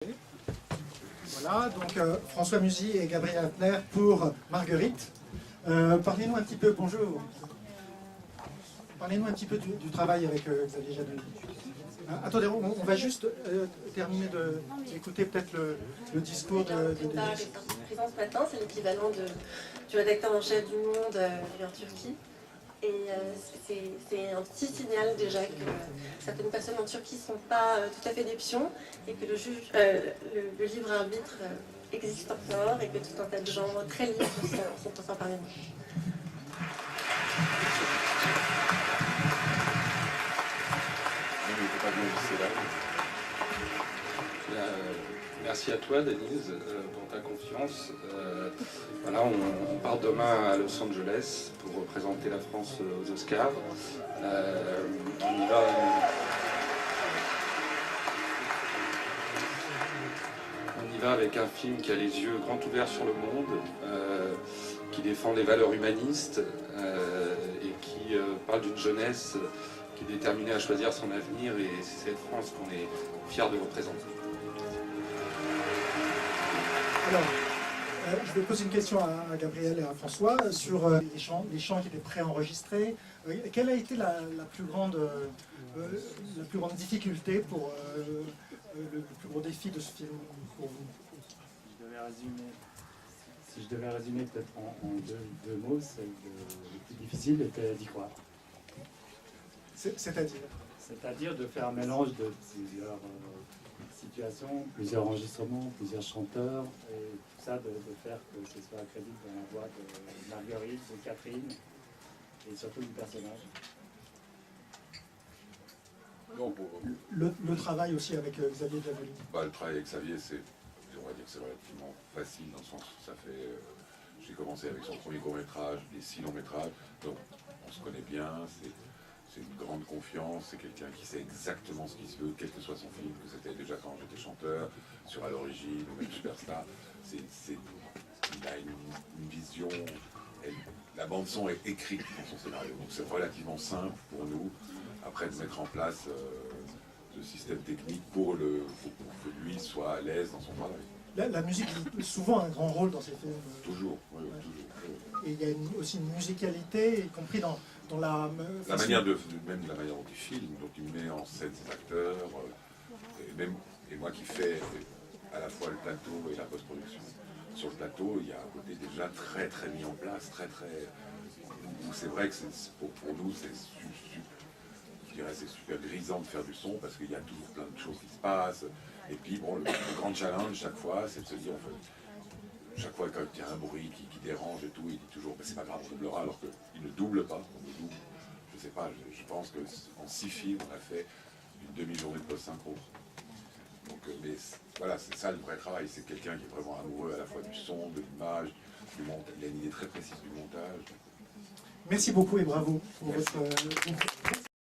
Voilà, donc François Musy et Gabriel Atner pour Marguerite. Parlez-nous un petit peu, bonjour. Parlez-nous un petit peu du travail avec Xavier Janoni. Attendez, on va juste terminer d'écouter peut-être le discours de Denise. Présent ce matin, c'est l'équivalent du rédacteur en chef du Monde vu en Turquie. Et c'est un petit signal déjà que certaines personnes en Turquie ne sont pas tout à fait des pions et que le libre arbitre existe encore et que tout un tas de gens très libres sont encore parmi nous. Merci à toi, Denise, pour ta confiance. Voilà, on part demain à Los Angeles pour représenter la France aux Oscars. On y va avec un film qui a les yeux grands ouverts sur le monde, qui défend les valeurs humanistes et qui parle d'une jeunesse qui est déterminée à choisir son avenir, et c'est cette France qu'on est fiers de représenter. Alors, je vais poser une question à Gabriel et à François sur les chants qui étaient préenregistrés. Quelle a été la plus grande difficulté pour le plus gros défi de ce film pour vous? Si je devais résumer peut-être en deux mots, le plus difficile était d'y croire. C'est-à-dire de faire un mélange de plusieurs situations, plusieurs enregistrements, plusieurs chanteurs, et tout ça de faire que ce soit crédible dans la voix de Marguerite, de Catherine, et surtout du personnage. Donc, Le travail aussi avec Xavier Janoni. le travail avec Xavier, on va dire que c'est relativement facile, dans le sens où ça fait... j'ai commencé avec son premier court-métrage, les 6 longs-métrages, donc on se connaît bien, c'est une grande confiance, c'est quelqu'un qui sait exactement ce qu'il se veut, quel que soit son film, que c'était déjà quand j'étais chanteur, sur À l'origine, ou même Superstar. Il a une vision, la bande-son est écrite dans son scénario, donc c'est relativement simple pour nous, après de mettre en place ce système technique pour que lui soit à l'aise dans son travail. La musique joue souvent un grand rôle dans ces films. Toujours, oui, toujours. Et il y a aussi une musicalité, y compris dans la manière même la manière dont il filme, donc il met en scène ses acteurs, et moi qui fais à la fois le plateau et la post-production. Sur le plateau, il y a un côté déjà très très mis en place, où c'est vrai que pour nous c'est super grisant de faire du son parce qu'il y a toujours plein de choses qui se passent. Et puis bon, le grand challenge chaque fois, c'est de se dire, en fait, chaque fois quand il y a un bruit qui dérange et tout, il dit toujours, c'est pas grave, on doublera, alors qu'il ne double pas, on le double. Je sais pas, je pense qu'en 6 films, on a fait une demi-journée de post-synchro. Donc, mais voilà, c'est ça le vrai travail, c'est quelqu'un qui est vraiment amoureux à la fois du son, de l'image, du montage. Il a une idée très précise du montage. Merci beaucoup et bravo pour votre...